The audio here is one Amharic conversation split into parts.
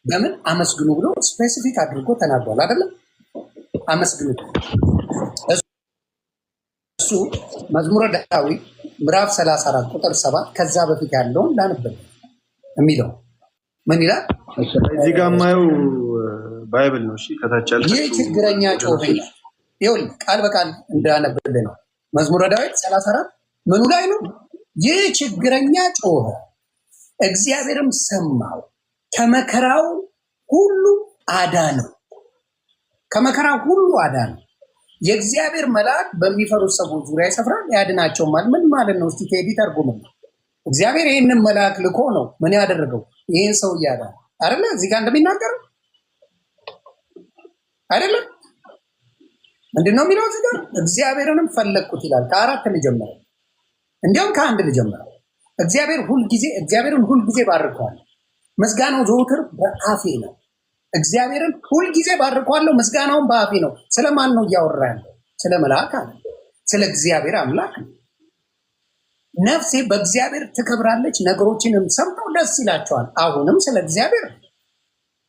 በምን አመስግኑ ብሎ ስፔሲፊክ አድርጎ ተናግሯል አይደለም? አመስግኑ እሱ መዝሙረ ዳዊት ምዕራፍ 34 ቁጥር 7 ከዛ በፊት ያለውን ላንብብ የሚለው ምን ይላል? እዚህ ጋር ማየው ባይብል ነው። እሺ ከታች ያለ ይህ ችግረኛ ጮኸ ይሁን ቃል በቃል እንዳነብልህ ነው። መዝሙረ ዳዊት 34 ምኑ ላይ ነው? ይህ ችግረኛ ጮኸ እግዚአብሔርም ሰማው ከመከራው ሁሉ አዳነው። ከመከራው ሁሉ አዳነው። የእግዚአብሔር መልአክ በሚፈሩት ሰዎች ዙሪያ ይሰፍራል ያድናቸውማል። ምን ማለት ነው? እስቲ ቴዲ ተርጉም። እግዚአብሔር ይህንን መልአክ ልኮ ነው ምን ያደረገው? ይህን ሰው እያዳነ አይደለ? እዚህ ጋር እንደሚናገረው አይደለም? ምንድን ነው የሚለው እዚህ ጋር? እግዚአብሔርንም ፈለግኩት ይላል። ከአራት ልጀምረው፣ እንዲያውም ከአንድ ልጀምረው። እግዚአብሔርን ሁልጊዜ ባርከዋል፣ ምስጋናው ዘውትር በአፌ ነው። እግዚአብሔርን ሁልጊዜ ባርከዋለሁ፣ ምስጋናውን በአፌ ነው። ስለማን ነው እያወራ ያለው? ስለ መልአክ አለ፣ ስለ እግዚአብሔር አምላክ ነው። ነፍሴ በእግዚአብሔር ትከብራለች፣ ነገሮችንም ሰምተው ደስ ይላቸዋል። አሁንም ስለ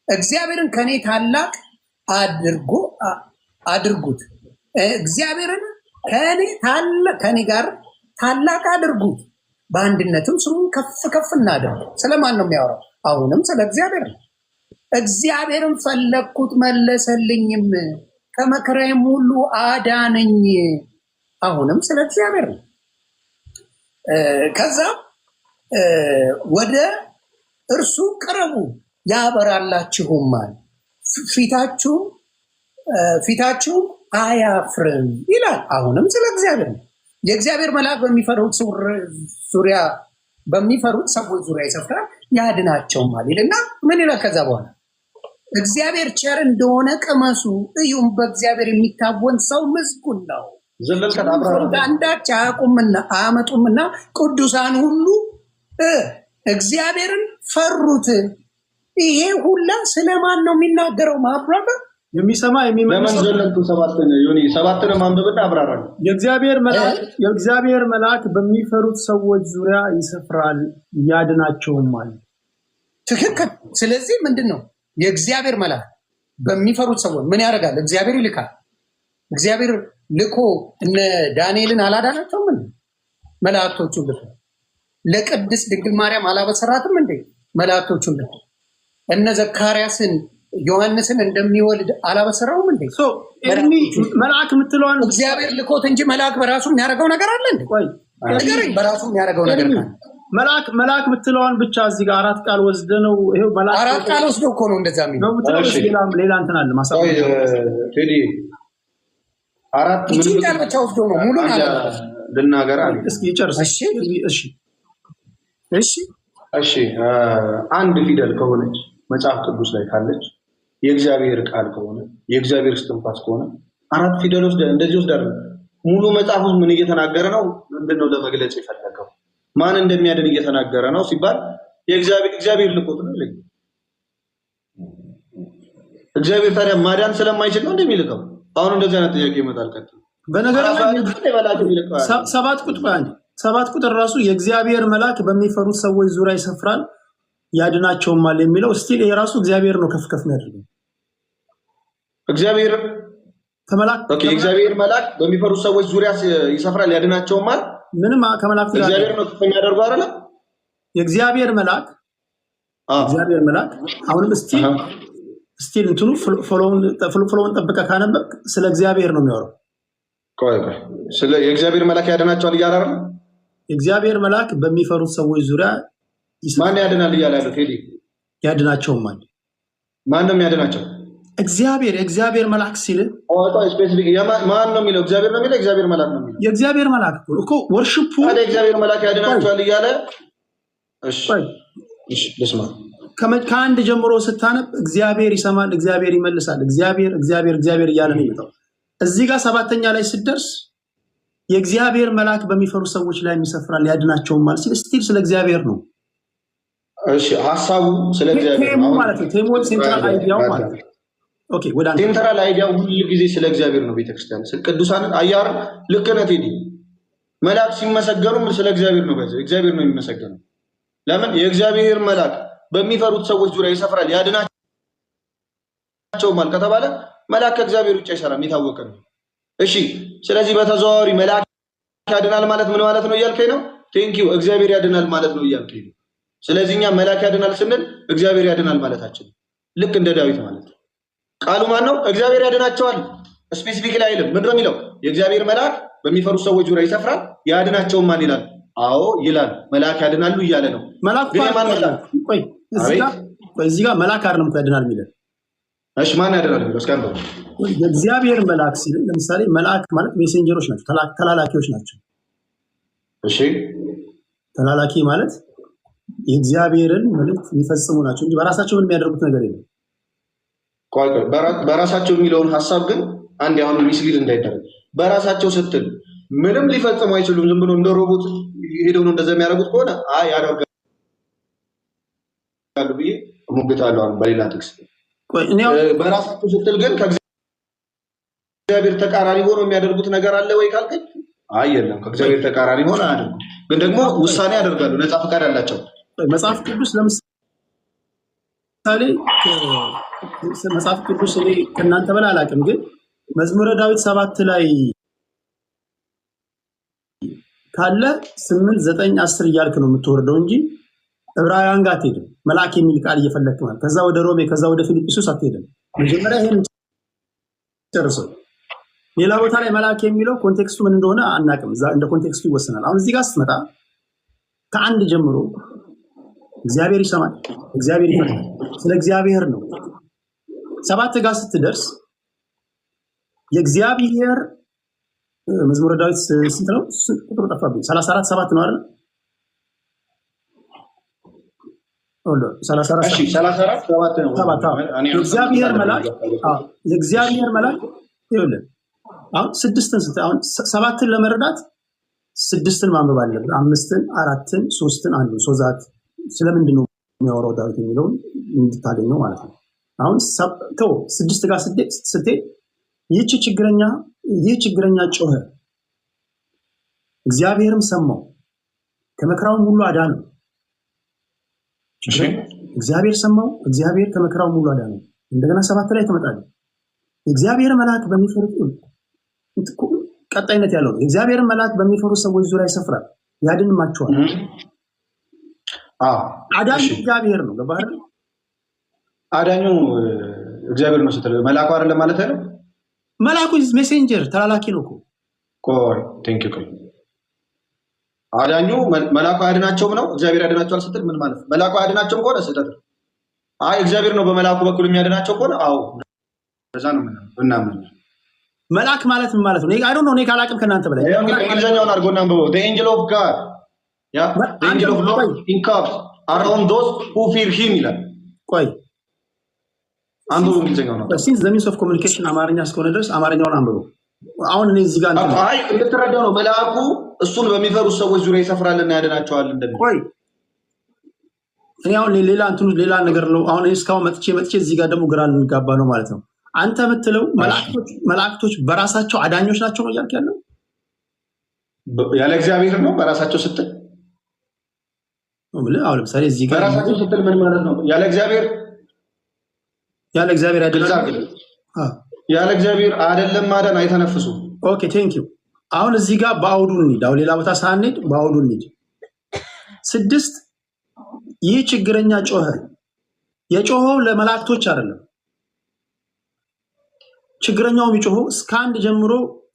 እግዚአብሔርን ከኔ ታላቅ አድርጉት። እግዚአብሔርን ከኔ ጋር ታላቅ አድርጉት፣ በአንድነትም ስሙን ከፍ ከፍ እናድርግ። ስለማን ነው የሚያወራው? አሁንም ስለ እግዚአብሔር ነው። እግዚአብሔርን ፈለግኩት መለሰልኝም፣ ከመከራዬም ሁሉ አዳነኝ። አሁንም ስለ እግዚአብሔር ነው። ከዛ ወደ እርሱ ቅረቡ ያበራላችሁማል፣ ፊታችሁም አያፍርም ይላል። አሁንም ስለ እግዚአብሔር ነው። የእግዚአብሔር መልአክ በሚፈሩት ሰዎች ዙሪያ ይሰፍራል ያድናቸውማል ይልና ምን ይላል? ከዛ በኋላ እግዚአብሔር ቸር እንደሆነ ቅመሱ እዩም፣ በእግዚአብሔር የሚታወን ሰው ምስጉን ነው። አንዳች አያመጡምና ቅዱሳን ሁሉ እግዚአብሔርን ፈሩት። ይሄ ሁላ ስለማን ነው የሚናገረው? ማብራራ የሚሰማ የሚመልስ ሰባትን ማንበብና አብራራ። የእግዚአብሔር መልአክ በሚፈሩት ሰዎች ዙሪያ ይሰፍራል ያድናቸውማል። ትክክል። ስለዚህ ምንድን ነው የእግዚአብሔር መልአክ በሚፈሩት ሰዎች ምን ያደርጋል? እግዚአብሔር ይልካል። እግዚአብሔር ልኮ እነ ዳንኤልን አላዳናቸውም እንዴ? መላእክቶቹን ልኮ ለቅድስት ድንግል ማርያም አላበሰራትም እንዴ? መላእክቶቹን ልኮ እነ ዘካርያስን ዮሐንስን እንደሚወልድ አላበሰራውም እንዴ? መልአክ የምትለዋን እግዚአብሔር ልኮት እንጂ መልአክ በራሱ የሚያደርገው ነገር አለ እንዴ? ነገረኝ። በራሱ የሚያደርገው ነገር ካለ መልአክ የምትለዋን ብቻ እዚህ ጋር አራት ቃል ወስደ ነው። ይሄው መልአክ አራት ቃል ወስዶ እኮ ነው እንደዛ የሚለው። ሌላ እንትን አለ ማሳወቅ ቴዲ አራት ምን ቃል ብቻ ወስዶ ነው ሙሉ ማለት ልናገር አለ። እስኪ ጨርስ። እሺ አንድ ፊደል ከሆነች መጽሐፍ ቅዱስ ላይ ካለች የእግዚአብሔር ቃል ከሆነ የእግዚአብሔር እስትንፋስ ከሆነ አራት ፊደል እንደዚህ ወስዳለ። ሙሉ መጽሐፉ ምን እየተናገረ ነው? ምንድነው ለመግለጽ የፈለገው? ማን እንደሚያድን እየተናገረ ነው ሲባል እግዚአብሔር ልኮት ነው ይላል። እግዚአብሔር ታዲያ ማዳን ስለማይችል ነው እንደሚልከው? አሁን እንደዚህ አይነት ጥያቄ ይመጣል። በነገራችን ሰባት ቁጥር ራሱ የእግዚአብሔር መልአክ በሚፈሩት ሰዎች ዙሪያ ይሰፍራል ያድናቸውማል የሚለው ስቲል ይሄ ራሱ እግዚአብሔር ነው ከፍ ከፍ የሚያደርገው። እግዚአብሔር መልአክ በሚፈሩት ሰዎች ዙሪያ ይሰፍራል ያድናቸውማል። ምንም ከመላክ እግዚአብሔር ነው ከፍ የሚያደርገው አይደለ? የእግዚአብሔር መልአክ አሁንም ስቲል እንትኑ ፍሎውን ጠብቀህ ካነበብክ ስለ እግዚአብሔር ነው የሚያወራው። ስለ የእግዚአብሔር መልአክ ያድናቸዋል እያለ አይደል? የእግዚአብሔር መልአክ በሚፈሩት ሰዎች ዙሪያ ማን ያድናል እያለ ያለው? ቴዲ ያድናቸውማል። ማን ነው የሚያድናቸው? የእግዚአብሔር መልአክ ሲል ስፔሲፊክ ማን ነው የሚለው? እግዚአብሔር ነው የሚለው? እግዚአብሔር መልአክ ነው የሚለው? የእግዚአብሔር መልአክ እኮ ወርሺፑ የእግዚአብሔር መልአክ ያድናቸዋል እያለ እሺ ልስማ። ከአንድ ጀምሮ ስታነብ እግዚአብሔር ይሰማል፣ እግዚአብሔር ይመልሳል፣ እግዚአብሔር እያለ ነው የሚመጣው። እዚህ ጋር ሰባተኛ ላይ ስትደርስ የእግዚአብሔር መልአክ በሚፈሩ ሰዎች ላይ ይሰፍራል ያድናቸውማል ሲል ስቲል ስለ እግዚአብሔር ነው። እሺ ሐሳቡ ስለ እግዚአብሔር ነው ማለት ነው። ሴንትራል አይዲያው ማለት ነው። ኦኬ ሴንትራል አይዲያው ሁሉ ጊዜ ስለ እግዚአብሔር ነው። ቤተክርስቲያን ቅዱሳንን አያር ልክ ነህ ቴዲ። መልአክ ሲመሰገኑ ስለ እግዚአብሔር ነው። እግዚአብሔር ነው የሚመሰገነው። ለምን? የእግዚአብሔር መልአክ በሚፈሩት ሰዎች ዙሪያ ይሰፍራል ያድናቸዋል ያድናቸውማል ከተባለ መልአክ ከእግዚአብሔር ውጭ አይሰራም፣ የታወቀ ነው። እሺ ስለዚህ በተዘዋዋሪ መልአክ ያድናል ማለት ምን ማለት ነው እያልከኝ ነው? ቴንኪው እግዚአብሔር ያድናል ማለት ነው እያልከኝ ነው። ስለዚህ እኛ መልአክ ያድናል ስንል እግዚአብሔር ያድናል ማለታችን ልክ እንደ ዳዊት ማለት ነው። ቃሉ ማን ነው? እግዚአብሔር ያድናቸዋል። ስፔሲፊክ ላይ አይልም። ምንድነው የሚለው? የእግዚአብሔር መልአክ በሚፈሩ ሰዎች ዙሪያ ይሰፍራል ያድናቸውም ማን ይላል? አዎ ይላል። መልአክ ያድናሉ እያለ ነው። መልአክ ቆይ እዚህ ጋር መልአክ አይደለም ያድናል የሚለው። እሺ ማን ያድናል የሚለው? እስካሁን የእግዚአብሔር መልአክ ሲል ለምሳሌ መልአክ ማለት ሜሴንጀሮች ናቸው፣ ተላላኪዎች ናቸው። እሺ ተላላኪ ማለት የእግዚአብሔርን መልእክት የሚፈጽሙ ናቸው እንጂ በራሳቸው ምን የሚያደርጉት ነገር የለም። በራሳቸው የሚለውን ሀሳብ ግን አንድ አሁን ሚስሊድ እንዳይደረግ በራሳቸው ስትል ምንም ሊፈጽሙ አይችሉም። ዝም ብሎ እንደ ሮቦት ሄደው ነው እንደዛ የሚያደርጉት ከሆነ አይ ያደርጋሉ ብዬ ሙግታለሁ። በሌላ ጥቅስ በራሳቸው ስትል ግን ከእግዚአብሔር ተቃራኒ ሆኖ የሚያደርጉት ነገር አለ ወይ ካልከኝ አይ የለም። ከእግዚአብሔር ተቃራኒ ሆኖ አያደርጉም፣ ግን ደግሞ ውሳኔ ያደርጋሉ። ነፃ ፈቃድ አላቸው። መጽሐፍ ቅዱስ ለምሳሌ መጽሐፍ ቅዱስ እኔ ከእናንተ በላይ አላውቅም፣ ግን መዝሙረ ዳዊት 7 ላይ ካለ 8 9 10 እያልክ ነው የምትወርደው እንጂ ዕብራውያን ጋር አትሄድም። መልአክ የሚል ቃል እየፈለግክ ማለት ከዛ ወደ ሮሜ ከዛ ወደ ፊልጵስዩስ አትሄድም። መጀመሪያ ይሄን ጨርሰው ሌላ ቦታ ላይ መልአክ የሚለው ኮንቴክስቱ ምን እንደሆነ አናውቅም። እንደ ኮንቴክስቱ ይወሰናል። አሁን እዚህ ጋር ስትመጣ ከአንድ ጀምሮ እግዚአብሔር ይሰማል፣ እግዚአብሔር ይፈርዳል። ስለ እግዚአብሔር ነው። 7 ጋር ስትደርስ የእግዚአብሔር መዝሙረ ዳዊት ስንት ነው? ቁጥሩ ጠፋብኝ። 34 7 ነው አይደል? 34 7 ነው። የእግዚአብሔር መልአክ ይኸውልህ አሁን 6ን አሁን 7ን ለመረዳት 6ን ማንበብ አለብን። 5ን 4ን 3ን 1 ሶዛት ስለምንድን ነው የሚያወራው ዳዊት የሚለውን እንድታገኘው ማለት ነው። አሁን 6 ጋር ስትሄድ ይህ ችግረኛ ጮኸ፣ እግዚአብሔርም ሰማው፣ ከመከራውም ሁሉ አዳነው። እግዚአብሔር ሰማው፣ እግዚአብሔር ከመከራውም ሁሉ አዳነው። እንደገና 7 ላይ ትመጣለህ። የእግዚአብሔር መልአክ በሚፈሩት ቀጣይነት ያለው ነው። የእግዚአብሔር መልአክ በሚፈሩ ሰዎች ዙሪያ ይሰፍራል ያድንማቸዋል። አዳኙ እግዚአብሔር ነው። ገባህ? አዳኙ እግዚአብሔር ነው ስትል መልአኩ አይደለም ማለት አይደል? መልአኩ ሜሴንጀር ተላላኪ ነው እኮ። አዳኙ መልአኩ ያድናቸውም ነው እግዚአብሔር ያድናቸዋል ስትል ምን ማለት ነው? መልአኩ ያድናቸውም ከሆነ ስህተት ነው። አይ እግዚአብሔር ነው በመልአኩ በኩል የሚያድናቸው ከሆነ አዎ እንደዛ ነው ምናምን። መልአክ ማለት ምን ማለት ነው? አይ ዶንት ኖ። እኔ ካላቅም ከእናንተ በላይ እንግሊዝኛውን አድርጎና አንብበው። the angel of God the angel of Lord encamps around those who fear him ይላል። ቆይ አንብበው እንግሊዝኛውን ነው። since the means of communication አማርኛ እስከሆነ ድረስ አማርኛውን አንብበው። አሁን እኔ እዚህ ጋር አይ እንድትረዳው ነው። መልአኩ እሱን በሚፈሩ ሰዎች ዙሪያ ይሰፍራልና ያድናቸዋል እንደሚል። ቆይ እኔ አሁን ሌላ ነገር ነው። አሁን እስካሁን መጥቼ እዚህ ጋር ደግሞ ግራ ልንጋባ ነው ማለት ነው። አንተ የምትለው መላእክቶች በራሳቸው አዳኞች ናቸው ነው እያልክ ያለው? ያለ እግዚአብሔር ነው በራሳቸው ስትል አሁን ለምሳሌ እዚህ ጋር በራሳቸው ስትል ምን ማለት ነው? ያለ እግዚአብሔር ያለ እግዚአብሔር አይደለም ማዳን አይተነፍሱም። ኦኬ ቴንክ ዩ። አሁን እዚህ ጋር በአውዱ እንሂድ። አሁን ሌላ ቦታ ሳንሄድ በአውዱ እንሂድ። 6 ይህ ችግረኛ ጮኸ። የጮኸው ለመላእክቶች አይደለም። ችግረኛው የሚጮኸው እስከ 1 ጀምሮ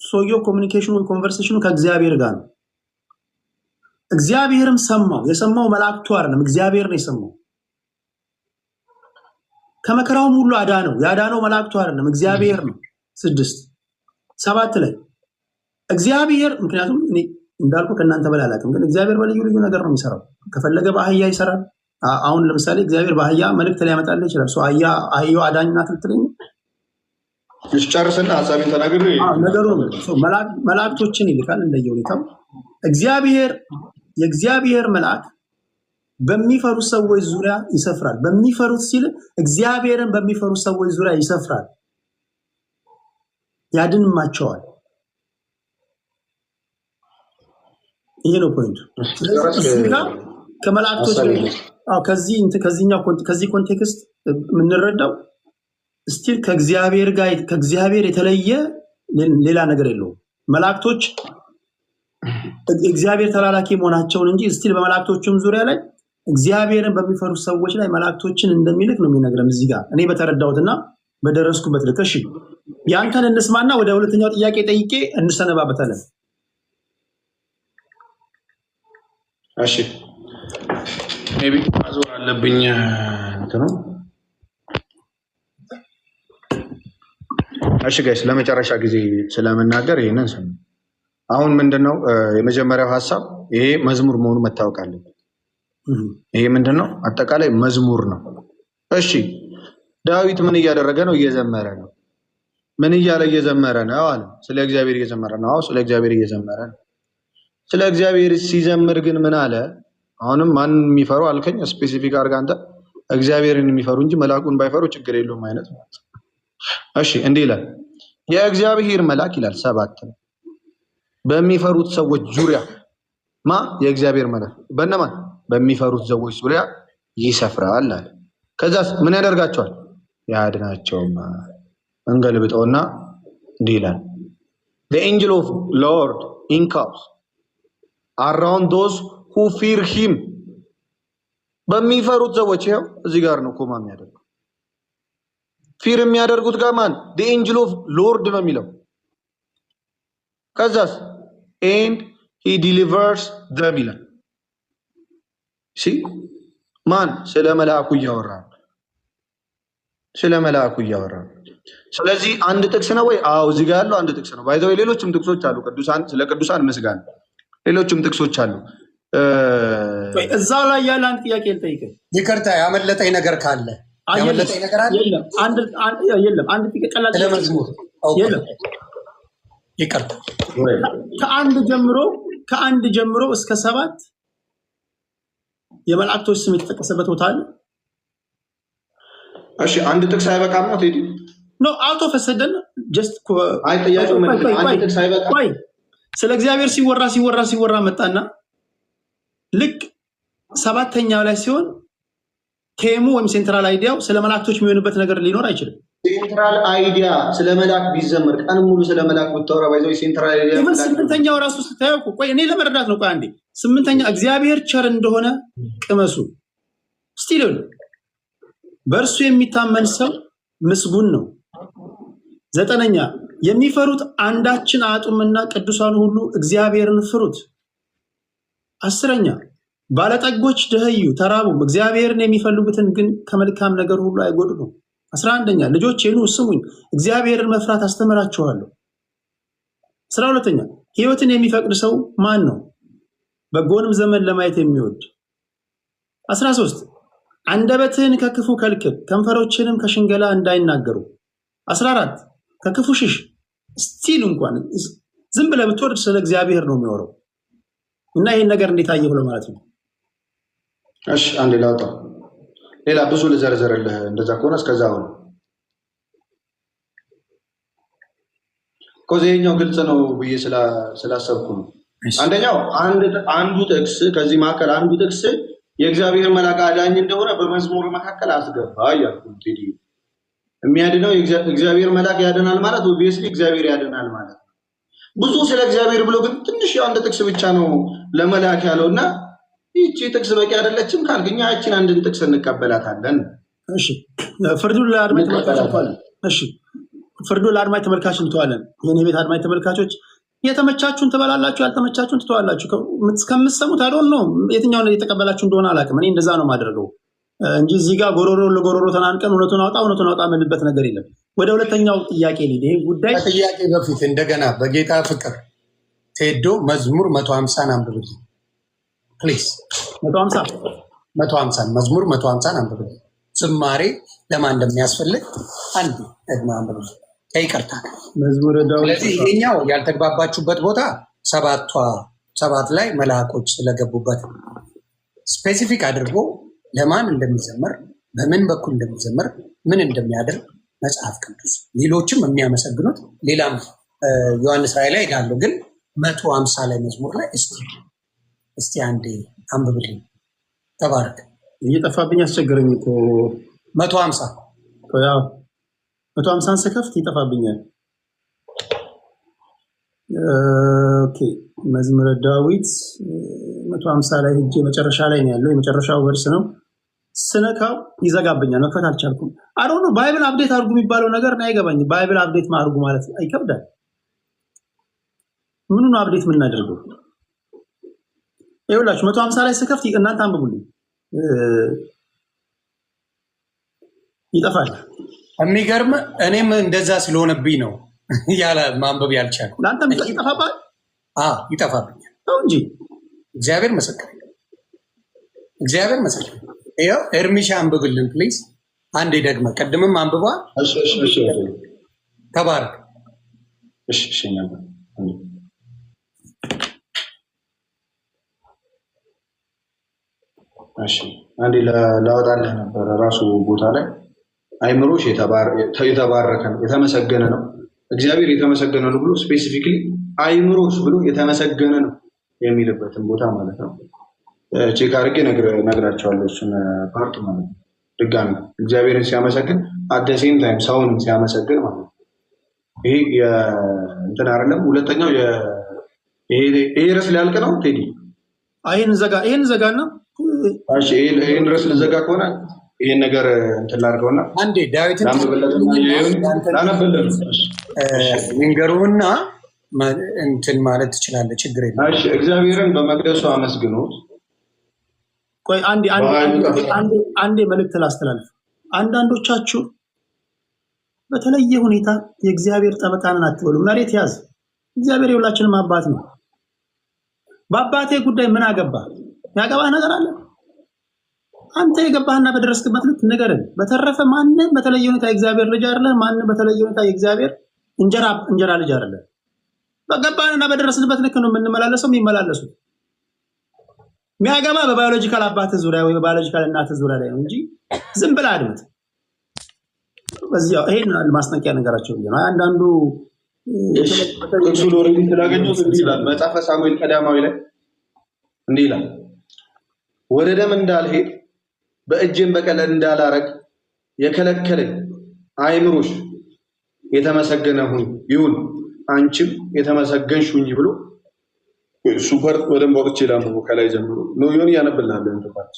ሰውየው ኮሚኒኬሽኑ ወይ ኮንቨርሴሽኑ ከእግዚአብሔር ጋር ነው። እግዚአብሔርም ሰማው። የሰማው መላእክቱ አይደለም፣ እግዚአብሔር ነው የሰማው። ከመከራውም ሁሉ አዳነው። ያዳነው መላእክቱ አይደለም፣ እግዚአብሔር ነው። 6 7 ላይ እግዚአብሔር ምክንያቱም እኔ እንዳልኩ ከእናንተ በላይ አላውቅም፣ ግን እግዚአብሔር በልዩ ልዩ ነገር ነው የሚሰራው። ከፈለገ በአህያ ይሰራል። አሁን ለምሳሌ እግዚአብሔር በአህያ መልእክት ሊያመጣልህ ይችላል። አህያው አዳኝ ናት ልትለኝ ጨርስና ሀሳቤን ተናግሬ ነገሩ መላእክቶችን ይልካል እንደየሁኔታው። የእግዚአብሔር መልአክ በሚፈሩት ሰዎች ዙሪያ ይሰፍራል። በሚፈሩት ሲል እግዚአብሔርን በሚፈሩት ሰዎች ዙሪያ ይሰፍራል፣ ያድንማቸዋል። ይሄ ነው ፖይንቱ። ከመላእክቶች ከዚህ ኮንቴክስት የምንረዳው ስቲል ከእግዚአብሔር የተለየ ሌላ ነገር የለውም። መላእክቶች እግዚአብሔር ተላላኪ መሆናቸውን እንጂ ስቲል በመላእክቶችም ዙሪያ ላይ እግዚአብሔርን በሚፈሩ ሰዎች ላይ መላእክቶችን እንደሚልክ ነው የሚነግረን እዚህ ጋር እኔ በተረዳሁትና በደረስኩበት ልክ። እሺ ያንተን እንስማና ወደ ሁለተኛው ጥያቄ ጠይቄ እንሰነባበታለን። እሺ ሜቢ አዞር አለብኝ እንትኑ። እሺ ጋይስ ለመጨረሻ ጊዜ ስለምናገር ይሄንን ስሙ። አሁን ምንድነው የመጀመሪያው ሐሳብ ይሄ መዝሙር መሆኑ መታወቅ አለበት። ይሄ ምንድነው አጠቃላይ መዝሙር ነው። እሺ ዳዊት ምን እያደረገ ነው? እየዘመረ ነው። ምን እያለ እየዘመረ ነው አለ? ስለ እግዚአብሔር እየዘመረ ነው። አዎ ስለ እግዚአብሔር እየዘመረ ነው። ስለ እግዚአብሔር ሲዘምር ግን ምን አለ? አሁንም ማን የሚፈሩ አልከኝ? ስፔሲፊክ አድርጋ አንተ እግዚአብሔርን የሚፈሩ እንጂ መልአኩን ባይፈሩ ችግር የለውም አይነት ማለት። እሺ እንዲህ ይላል የእግዚአብሔር መልአክ ይላል 7 ነው በሚፈሩት ሰዎች ዙሪያ የእግዚአብሔር መልአክ በእነማን በሚፈሩት ሰዎች ዙሪያ ይሰፍራል አለ። ከዛስ ምን ያደርጋቸዋል? ያድናቸውም። እንገልብጠውና እንዲህ ይላል the angel of Lord encamps around those who fear him በሚፈሩት ሰዎች ይኸው እዚህ ጋር ነው ኮማ የሚያደርገው። ፊር የሚያደርጉት ጋር ማን? the angel of Lord ነው የሚለው። ከዛስ and he delivers them ይላል። ማን? ስለ መልአኩ እያወራ ስለ መልአኩ እያወራ። ስለዚህ አንድ ጥቅስ ነው ወይ? አዎ እዚህ ጋር ያለው አንድ ጥቅስ ነው። ባይዘው ሌሎችም ጥቅሶች አሉ። ቅዱሳን ስለ ቅዱሳን ምስጋና ሌሎችም ጥቅሶች አሉ። እዛው ላይ ያለ አንድ ጥያቄ ልጠይቅህ። ይቅርታ ያመለጠኝ ነገር ካለ ያመለጠኝ ነገር አለ? የለም። አንድ ጥያቄ ቀላል ለመዝሙር የለም። ይቅርታ ከአንድ ጀምሮ እስከ 7 የመላእክቶች ስም የተጠቀሰበት ቦታ አለ? እሺ አንድ ጥቅስ አይበቃም ነው ቴዲ? ኖ አውቶ ፈሰደን ጀስት አይ ጥያቄው ምን ነው? አንድ ጥቅስ አይበቃም? ስለ እግዚአብሔር ሲወራ መጣና ልክ 7ኛው ላይ ሲሆን ቴሙ ወይም ሴንትራል አይዲያው ስለ መላእክቶች የሚሆንበት ነገር ሊኖር አይችልም። ሴንትራል አይዲያ ስለ መልአክ ቢዘመር ቀን ሙሉ ስለ መልአክ ብታወራ ባይዘው ሴንትራል አይዲያ ምን 8ኛው ራሱ ስታየው ቆይ እኔ ለመረዳት ነው። ቆይ አንዴ 8ኛ እግዚአብሔር ቸር እንደሆነ ቅመሱ ስቲል በእርሱ የሚታመን ሰው ምስጉን ነው። 9ኛ የሚፈሩት አንዳችን አጡምና ቅዱሳን ሁሉ እግዚአብሔርን ፍሩት። 10ኛ ባለጠጎች ደህዩ ተራቡም እግዚአብሔርን የሚፈልጉትን ግን ከመልካም ነገር ሁሉ አይጎድሉም። 11ኛ ልጆቼ ኑ ስሙኝ እግዚአብሔርን መፍራት አስተምራችኋለሁ። 12ኛ ሕይወትን የሚፈቅድ ሰው ማን ነው? በጎንም ዘመን ለማየት የሚወድ። 13 አንደበትህን ከክፉ ከልክል ከንፈሮችንም ከሽንገላ እንዳይናገሩ። 14 ከክፉ ሽሽ። ስቲል እንኳን ዝም ብለህ ብትወርድ ስለ እግዚአብሔር ነው የሚወራው እና ይሄን ነገር እንዴት አየህ ብሎ ማለት ነው። እሺ አንዴ ላውጣ። ሌላ ብዙ ልዘርዘርልህ እንደዛ ከሆነ እስከዛው ነው። ኮዜኛው ግልጽ ነው ብዬ ስላሰብኩ ነው። አንደኛው አንዱ ጥቅስ ከዚህ መካከል አንዱ ጥቅስ የእግዚአብሔር መልአክ አዳኝ እንደሆነ በመዝሙር መካከል አስገባ እያልኩ ቴዲ። የሚያድነው እግዚአብሔር መልአክ ያድናል ማለት ኦብቪየስሊ እግዚአብሔር ያድናል ማለት ነው። ብዙ ስለ እግዚአብሔር ብሎ ግን ትንሽ አንድ ጥቅስ ብቻ ነው ለመልአክ ያለውና ይቺ ጥቅስ በቂ አይደለችም ካልግኛ ያቺን አንድን ጥቅስ እንቀበላታለን። እሺ ፍርዱን ለአድማጭ ተመልካቾች እሺ ፍርዱን ለአድማጭ ተመልካቾች እንተዋለን። የኔ ቤት አድማጭ ተመልካቾች የተመቻችሁን ትበላላችሁ፣ ያልተመቻችሁን ትተዋላችሁ። እስከምትሰሙት አይዶን ነው የትኛውን እየተቀበላችሁ እንደሆነ አላውቅም። እኔ እንደዛ ነው የማደርገው እንጂ እዚህ ጋር ጎሮሮ ለጎሮሮ ተናንቀን እውነቱን አውጣ የምንልበት ነገር የለም። ወደ ሁለተኛው ጥያቄ ልሂድ። ይሄ ጉዳይ ጥያቄ በፊት እንደገና በጌታ ፍቅር ቴዶ መዝሙር 150 አንብብልኝ ፕሊዝ። 150 መዝሙር 150 አንብብልኝ። ዝማሬ ለማን እንደሚያስፈልግ አንድ ደግሞ አንብብልኝ ይቅርታ። መዝሙር ዳዊት። ስለዚህ ይሄኛው ያልተግባባችሁበት ቦታ 7 ላይ መልአኮች ስለገቡበት ስፔሲፊክ አድርጎ ለማን እንደሚዘመር በምን በኩል እንደሚዘመር ምን እንደሚያደርግ መጽሐፍ ቅዱስ ሌሎችም የሚያመሰግኑት ሌላም ዮሐንስ ራእይ ላይ ሄዳለሁ። ግን 150 ላይ መዝሙር ላይ እስቲ አንዴ አንብብልኝ። ተባረክ። እየጠፋብኝ አስቸገረኝ እኮ 150 ያው 150 ስከፍት ይጠፋብኛል። ኦኬ መዝሙረ ዳዊት 150 ላይ ሄጄ መጨረሻ ላይ ነው ያለው። የመጨረሻው ቨርስ ነው። ስነካው ይዘጋብኛል። መክፈት አልቻልኩም። አይ ዶንት ኖ ባይብል አፕዴት አድርጉ የሚባለው ነገር ነው አይገባኝም። ባይብል አፕዴት ማድረጉ ማለት አይከብዳል። ምኑ ነው አፕዴት የምናደርገው? ይኸውላችሁ 150 ላይ ስከፍት እናንተ አንብቡልኝ ይጠፋል። የሚገርም እኔም እንደዛ ስለሆነብኝ ነው ያለ ማንበብ ያልቻልኩ። ለአንተም ይጠፋባል? አዎ ይጠፋብኛል። ተው እንጂ እግዚአብሔር መሰከረ። እግዚአብሔር መሰከረ። ይኸው ኤርሚሻ አንብብልን ፕሊዝ። አንዴ ደግመህ ቅድምም አንብባ። እሺ ተባረክ። እሺ አንዴ ላወጣልህ ነበረ ራሱ ቦታ ላይ አይምሮሽ የተባረከ ነው የተመሰገነ ነው እግዚአብሔር የተመሰገነ ነው ብሎ ስፔሲፊክሊ አይምሮሽ ብሎ የተመሰገነ ነው የሚልበትን ቦታ ማለት ነው። ቼክ አድርጌ ነግራቸዋለሁ እሱን ፓርት ማለት ነው። ድጋሚ እግዚአብሔርን ሲያመሰግን አት ዘ ሴም ታይም ሰውንም ሲያመሰግን ማለት ነው። ይሄ እንትን አይደለም። ሁለተኛው ይሄ ርዕስ ሊያልቅ ነው ቴዲ። ይሄን ዘጋና እሺ ይሄን ርዕስ ልዘጋ ከሆነ ይሄን ነገር እንትን ላድርገውና አንዴ ዳዊትን ላነብልህ ንገሩና እንትን ማለት ትችላለህ። ችግር የለም። እሺ እግዚአብሔርን በመቅደሱ አመስግኑት። ቆይ አንዴ መልእክት ላስተላልፍ። አንዳንዶቻችሁ በተለየ ሁኔታ የእግዚአብሔር ጠበቃንን አትበሉ። መሬት ያዝ። እግዚአብሔር የሁላችንም አባት ነው። በአባቴ ጉዳይ ምን አገባ? ያገባህ ነገር አለ? አንተ የገባህና በደረስክበት ልክ ንገረን። በተረፈ ማንም በተለየ ሁኔታ የእግዚአብሔር ልጅ አይደለ። ማንም በተለየ ሁኔታ የእግዚአብሔር እንጀራ ልጅ አይደለ። በገባህና በደረስንበት ልክ ነው የምንመላለሰው የሚመላለሱት። የሚያገባ በባዮሎጂካል አባትህ ዙሪያ ወይ በባዮሎጂካል እናትህ ዙሪያ ላይ ነው እንጂ ዝም ብለህ አድምጥ። በዚያው ይሄን ማስጠንቀቂያ ነገራቸው ነው። አንዳንዱ እሱ ሎሬዲ ስላገኘው እንዲህ ይላል መጽሐፈ ሳሙኤል ቀዳማዊ ላይ እንዲህ ይላል ወደ ደም እንዳልሄድ በእጄም በቀል እንዳላረግ የከለከለኝ አይምሮሽ የተመሰገነ ይሁን አንቺም የተመሰገንሽ ሁኚ ብሎ ሱፐር ወደም ወጥቼ ላምቦ ከላይ ጀምሮ ነው ዮኒ ያነብልሃል። እንተፋት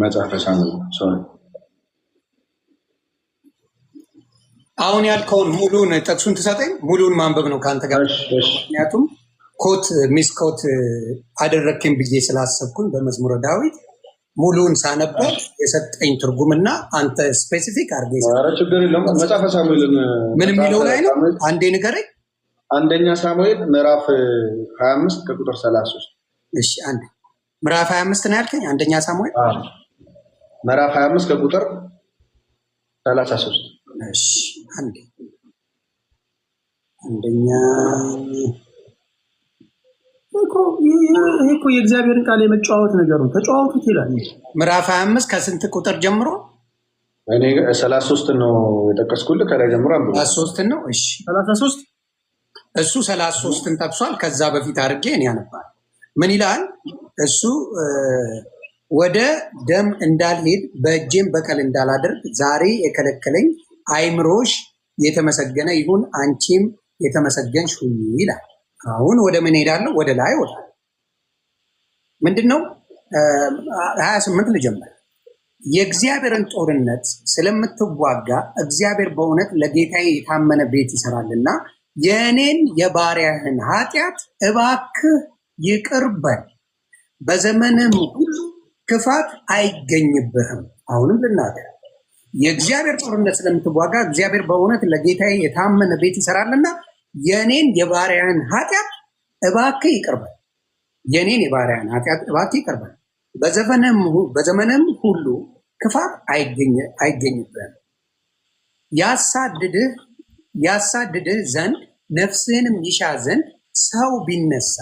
መጽሐፈ ሳሙኤል አሁን ያልከውን ሙሉን ጥቅሱን ትሰጠኝ። ሙሉን ማንበብ ነው ከአንተ ጋር ምክንያቱም ሚስ ኮት አደረግከኝ ብዬ ስላሰብኩኝ በመዝሙረ ዳዊት ሙሉን ሳነበው የሰጠኝ ትርጉምና አንተ ስፔሲፊክ አድርገህ ችግር የለም። መጽሐፈ ሳሙኤልን ምን የሚለው ላይ ነው? አንዴ ንገረኝ። አንደኛ ሳሙኤል ምዕራፍ 25 ከቁጥር 33። እሺ አንዴ ምዕራፍ 25 ነው ያልከኝ? አንደኛ ሳሙኤል ምዕራፍ 25 ከቁጥር 33። እሺ አንዴ አንደኛ እኮ የእግዚአብሔርን ቃል የመጫወት ነገር ነው። ተጫወቱት ይላል። ምዕራፍ 25 ከስንት ቁጥር ጀምሮ? እኔ 33 ነው የጠቀስኩልህ። ከላይ ጀምሮ አንብብ። 33 ነው። እሺ 33 እሱ 33ን ጠቅሷል። ከዛ በፊት አድርጌ እኔ ያነባል። ምን ይላል እሱ? ወደ ደም እንዳልሄድ በእጄም በቀል እንዳላደርግ ዛሬ የከለከለኝ አይምሮሽ የተመሰገነ ይሁን አንቺም የተመሰገንሽ ሁኚ ይላል። አሁን ወደ ምን ሄዳለሁ? ወደ ላይ ወጣ። ምንድነው 28 ልጀምር። የእግዚአብሔርን ጦርነት ስለምትዋጋ እግዚአብሔር በእውነት ለጌታዬ የታመነ ቤት ይሰራልና የእኔን የባሪያህን ኃጢአት እባክህ ይቅር በል፣ በዘመንም ሁሉ ክፋት አይገኝብህም። አሁንም ልናገር፣ የእግዚአብሔር ጦርነት ስለምትዋጋ እግዚአብሔር በእውነት ለጌታዬ የታመነ ቤት ይሰራልና የኔን የባሪያን ኃጢአት እባክህ ይቅር በል፣ የኔን የባሪያን ኃጢአት እባክህ ይቅር በል፣ በዘመንም ሁሉ ክፋት አይገኝብህም። ያሳድድህ ዘንድ ነፍስህንም ይሻ ዘንድ ሰው ቢነሳ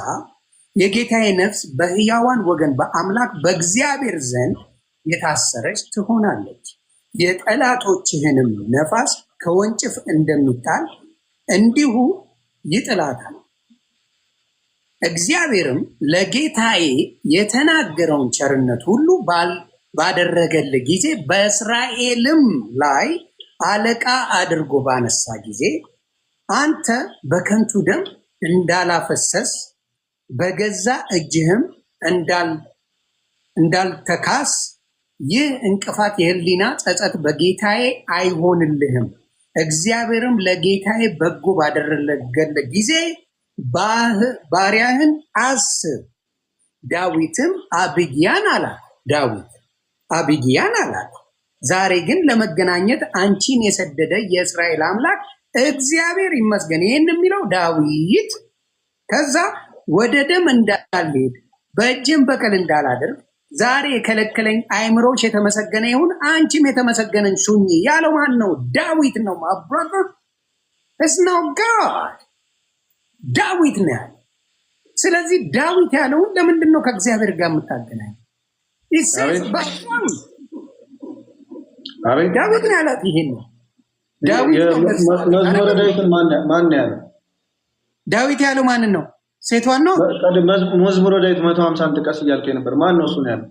የጌታዬ ነፍስ በሕያዋን ወገን በአምላክ በእግዚአብሔር ዘንድ የታሰረች ትሆናለች። የጠላቶችህንም ነፋስ ከወንጭፍ እንደሚጣል እንዲሁ ይጥላታል። እግዚአብሔርም ለጌታዬ የተናገረውን ቸርነት ሁሉ ባደረገልህ ጊዜ በእስራኤልም ላይ አለቃ አድርጎ ባነሳ ጊዜ አንተ በከንቱ ደም እንዳላፈሰስ በገዛ እጅህም እንዳልተካስ ይህ እንቅፋት የህሊና ጸጸት በጌታዬ አይሆንልህም። እግዚአብሔርም ለጌታዬ በጎ ባደረገለት ጊዜ ባሪያህን አስብ። ዳዊትም አቢግያን አላት፣ ዛሬ ግን ለመገናኘት አንቺን የሰደደ የእስራኤል አምላክ እግዚአብሔር ይመስገን። ይህን የሚለው ዳዊት ከዛ ወደ ደም እንዳልሄድ በእጅም በቀል እንዳላደርግ ዛሬ የከለከለኝ አይምሮች የተመሰገነ ይሁን፣ አንቺም የተመሰገነን ሹኝ ያለው ማን ነው? ዳዊት ነው። ማብራር እስናው ጋድ ዳዊት ነው ያለው። ስለዚህ ዳዊት ያለውን ለምንድን ነው ከእግዚአብሔር ጋር የምታገናኝ? ዳዊት ነው ያላት። ይሄን ነው ዳዊት ያለው ማንን ነው? ሴቷን ነው። መዝሙረ ዳዊት 150 ጥቀስ እያልከኝ ነበር። ማን ነው እሱ ነው ያለው?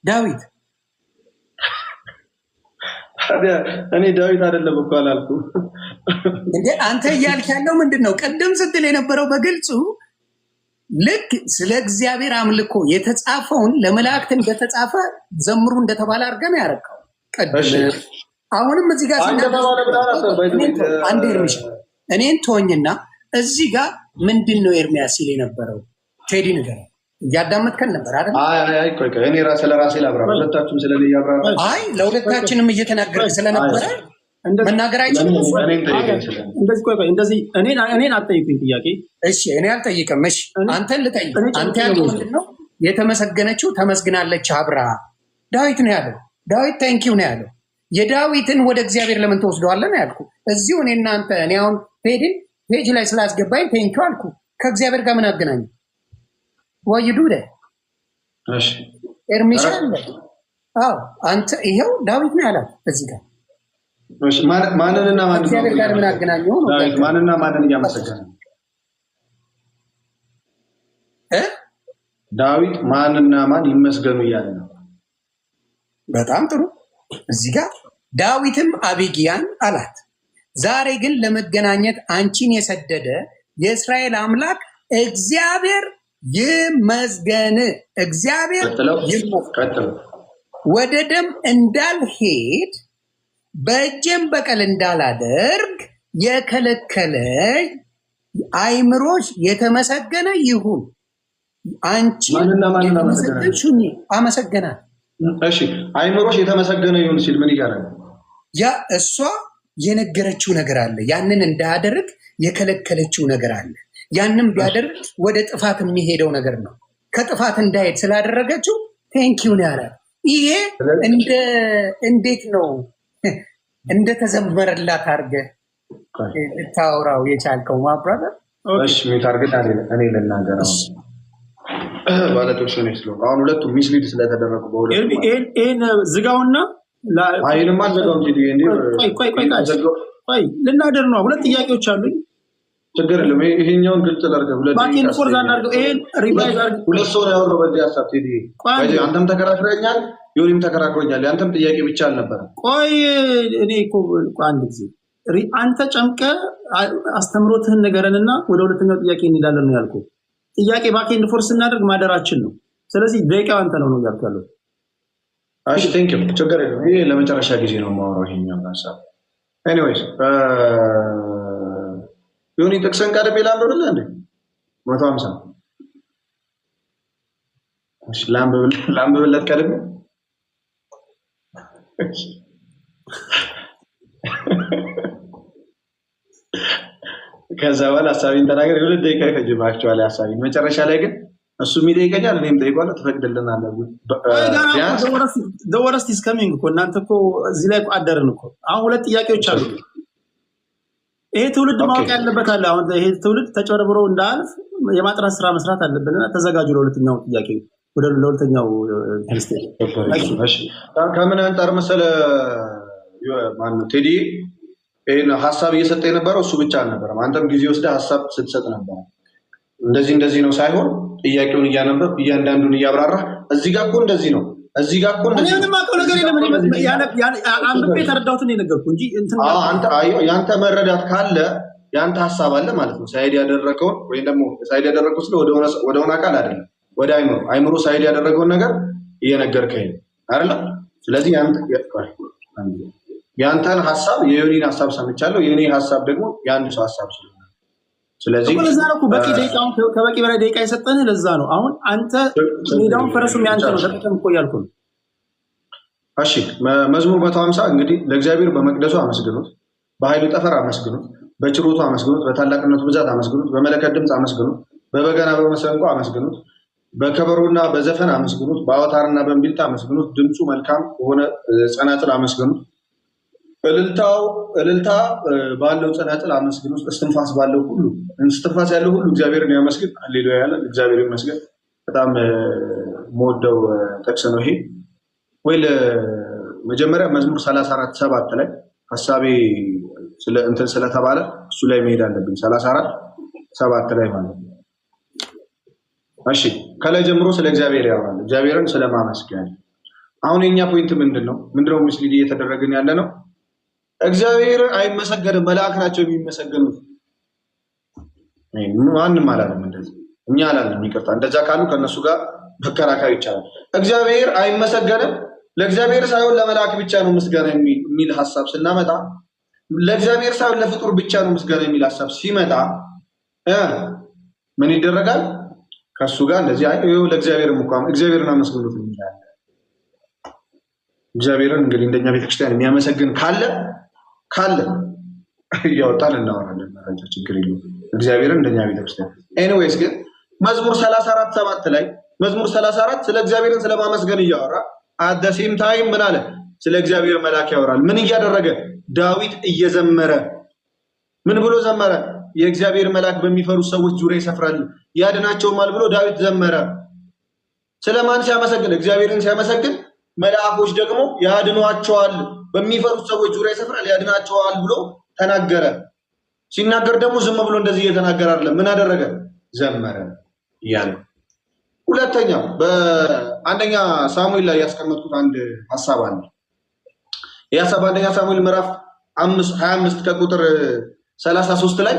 ዳዊት። እኔ ዳዊት አይደለም እኮ አላልኩም እንዴ። አንተ እያልክ ያለው ምንድን ነው? ቀደም ስትል የነበረው በግልጹ ልክ ስለ እግዚአብሔር አምልኮ የተጻፈውን ለመላእክት እንደተጻፈ ዘምሩ እንደተባለ አድርገን ያረካው ቀደም። አሁንም እዚህ ጋር አንድ እርምጃ እኔን ተወኝና እዚህ ጋር ምንድን ነው ኤርሚያስ ሲል የነበረው? ቴዲ ነገር እያዳመጥከን ነበር አይደል? አይ ቆይ እኔ ለራሴ ላብራራ፣ ሁለታችሁም ስለኔ ያብራራ። አይ ለሁለታችንም እየተናገርክ ስለነበረ መናገር አይችልም። እንደዚህ ቆይ እንደዚህ እኔን አትጠይቁኝ ጥያቄ። እሺ እኔ አልጠይቅም። እሺ አንተን ልጠይቅ። አንተ ያልከው ምንድን ነው? የተመሰገነችው ተመስግናለች አብራ። ዳዊት ነው ያለው። ዳዊት ታንኪው ነው ያለው። የዳዊትን ወደ እግዚአብሔር ለምን ተወስደዋለን ያልኩ እዚሁ እኔ እናንተ እኔ አሁን ቴዲን ፔጅ ላይ ስላስገባኝ ቴንኪው አልኩ። ከእግዚአብሔር ጋር ምን አገናኘ? ወይዱ ደ እሺ ኤርሚሻ አለ። አዎ አንተ ይሄው ዳዊት ነው ያላት እዚህ ጋር። እሺ ማንንና ማንን እግዚአብሔር ጋር ምን አገናኘው ነው? ዳዊት ማንንና ማንን እያመሰገነ ዳዊት ማንና ማን ይመስገኑ እያለ ነው። በጣም ጥሩ። እዚህ ጋር ዳዊትም አቢግያን አላት፣ ዛሬ ግን ለመገናኘት አንቺን የሰደደ የእስራኤል አምላክ እግዚአብሔር ይመስገን። እግዚአብሔር ይመስገን። ወደ ደም እንዳልሄድ በእጄም በቀል እንዳላደርግ የከለከለኝ አይምሮሽ የተመሰገነ ይሁን። አንቺ የተመሰገንሽኝ አመሰገናል። እሺ አይምሮሽ የተመሰገነ ይሁን ሲል ምን እያለ ነው? ያ እሷ የነገረችው ነገር አለ። ያንን እንዳያደርግ የከለከለችው ነገር አለ። ያንን ቢያደርግ ወደ ጥፋት የሚሄደው ነገር ነው። ከጥፋት እንዳይሄድ ስላደረገችው ቴንኪው ነው ያላት። ይሄ እንዴት ነው እንደተዘመረላት አድርገህ ልታወራው የቻልከው? ማብራራት እሺ ሚታርገት እኔ ልናገረው ባለቶች ነው ስለ አሁን ሁለቱ ሚስሊድ ስለተደረጉ በሁለቱ ይሄን ዝጋውና አይልማ ዘጋው እንጂ ቆይ ልናደር ነው። ሁለት ጥያቄዎች አሉኝ። ችግር የለም። ይሄኛውን ግልጽ ላድርገው። ሁለት ሰው ነው ያወራው በዚህ ሀሳብ ቴዲ። አንተም ተከራክረኛል፣ ዮኒም ተከራክሮኛል። ያንተም ጥያቄ ብቻ አልነበረም። ቆይ እኔ እኮ አንድ ጊዜ አንተ ጨምቀ አስተምሮትህን ንገረንና ወደ ሁለተኛው ጥያቄ እንሄዳለን ነው ያልኩህ። ጥያቄ ባኬንድ ፎርስ እናደርግ ማደራችን ነው። ስለዚህ ደቂቃ አንተ ነው ያልኩህ ያለው። እሺ ቴንክ ዩ። ችግር የለም። ይሄ ለመጨረሻ ጊዜ ነው የማወራው ይሄኛው ሀሳብ። ኤኒዌይስ ዮኒ ጥቅሰን ቀርቤ ላንብብል እንዴ 150 እሺ ላንብብለት ቀርቤ ከዛ በኋላ ሀሳቢን ተናገር። የሁለት ደቂቃ ይፈጅባቸዋል ሀሳቢን። መጨረሻ ላይ ግን እሱ የሚጠይቀኛል እኔም ጠይቋለሁ። ትፈቅድልናለህ? ወረስት ኢዝ ከሚንግ እኮ እናንተ እኮ እዚህ ላይ አደርን እኮ። አሁን ሁለት ጥያቄዎች አሉ። ይሄ ትውልድ ማወቅ ያለበት አለ። አሁን ይሄ ትውልድ ተጨበርብሮ እንዳልፍ የማጥራት ስራ መስራት አለብንና ተዘጋጁ ለሁለተኛው ጥያቄ። ወደ ለሁለተኛው ከምን አንጻር መሰለህ ማነው ቴዲ ይሄን ሀሳብ እየሰጠ የነበረው እሱ ብቻ አልነበረም። አንተም ጊዜ ወስደህ ሀሳብ ስትሰጥ ነበር። እንደዚህ ነው ሳይሆን ጥያቄውን እያነበብክ እያንዳንዱን እያብራራህ እዚህ ጋር እኮ እንደዚህ ነው እዚህ ጋር እኮ እንደዚህ ምንም አውቀው ነገር የለም። አንብቤ የተረዳሁትን ነው የነገርኩህ እንጂ እንትን አንተ ያንተ መረዳት ካለ ያንተ ሐሳብ አለ ማለት ነው። ሳይድ ያደረገው ወይ ደግሞ ሳይድ ያደረገው ስለ ወደሆነ አካል አይደለም፣ ወደ አይምሮ ሳይድ ያደረገውን ነገር እየነገርከኝ አይደል? ስለዚህ ያንተን ሐሳብ የዮኒን ሐሳብ ሰምቻለሁ። የኔ ሐሳብ ደግሞ የአንድ ሰው ሐሳብ ስለሆነ ስለዚህ ለዛ ነው በቂ ደቂቃውን ከበቂ በላይ ደቂቃ የሰጠንህ ለዛ ነው። አሁን አንተ ሜዳውን ፈረሱም ያንተ ነው ተጠቅም እኮ ያልኩ ነው። እሺ መዝሙር 150 እንግዲህ ለእግዚአብሔር በመቅደሱ አመስግኑት፣ በኃይሉ ጠፈር አመስግኑት፣ በችሮቱ አመስግኑት፣ በታላቅነቱ ብዛት አመስግኑት፣ በመለከት ድምፅ አመስግኑት፣ በበገና በመሰንቆ አመስግኑት፣ በከበሮና በዘፈን አመስግኑት፣ በአውታርና በእምቢልታ አመስግኑት፣ ድምፁ መልካም በሆነ ጸናጽል አመስግኑት፣ እልልታ ባለው ጸናጽል አመስግኑት፣ እስትንፋስ ባለው ሁሉ እስትንፋስ ያለው ሁሉ እግዚአብሔርን ያመስግን። ሃሌሉያ ያለ እግዚአብሔር ይመስገን። በጣም የምወደው ጥቅስ ነው ይሄ። ወይ መጀመሪያ መዝሙር 34:7 ላይ ሐሳቤ እንትን ስለተባለ እሱ ላይ መሄድ አለብኝ። 34:7 ላይ ማለት ነው። እሺ ከላይ ጀምሮ ስለ እግዚአብሔር ያወራል፣ እግዚአብሔርን ስለማመስገን። አሁን የኛ ፖይንት ምንድነው? ምስሊድ እየተደረገን ያለ ነው። እግዚአብሔር አይመሰገንም፣ መልአክ ናቸው የሚመሰገኑት። ማንም አላለም እንደዚህ፣ እኛ አላለም። ይቅርታ፣ እንደዛ ካሉ ከነሱ ጋር መከራከር ይቻላል። እግዚአብሔር አይመሰገንም፣ ለእግዚአብሔር ሳይሆን ለመልአክ ብቻ ነው ምስጋና የሚል ሐሳብ ስናመጣ፣ ለእግዚአብሔር ሳይሆን ለፍጡር ብቻ ነው ምስጋና የሚል ሐሳብ ሲመጣ ምን ይደረጋል? ከሱ ጋር እንደዚህ ለእግዚአብሔር እንኳን እግዚአብሔርን አመስግኑት የሚላል። እግዚአብሔርን እንግዲህ እንደኛ ቤተክርስቲያን የሚያመሰግን ካለ እያወጣን እናወራለን። መረጃ ችግር የለውም። እግዚአብሔርን እንደኛ ቤተክርስቲያን ኤኒዌይስ ግን መዝሙር 34:7 ላይ መዝሙር 34 ስለ እግዚአብሔርን ስለማመስገን እያወራ አደሴም ታይም ምን አለ? ስለ እግዚአብሔር መልአክ ያወራል። ምን እያደረገ? ዳዊት እየዘመረ ምን ብሎ ዘመረ? የእግዚአብሔር መልአክ በሚፈሩ ሰዎች ዙሪያ ይሰፍራል ያድናቸውማል ብሎ ዳዊት ዘመረ። ስለማን ሲያመሰግን? እግዚአብሔርን ሲያመሰግን፣ መልአኮች ደግሞ ያድኗቸዋል፣ በሚፈሩት ሰዎች ዙሪያ ይሰፍራል ያድናቸዋል ብሎ ተናገረ። ሲናገር ደግሞ ዝም ብሎ እንደዚህ እየተናገረ አይደለም። ምን አደረገ? ዘመረ እያለ። ሁለተኛው በአንደኛ ሳሙኤል ላይ ያስቀመጥኩት አንድ ሐሳብ አለ። ይህ ሐሳብ አንደኛ ሳሙኤል ምዕራፍ 25 ከቁጥር 33 ላይ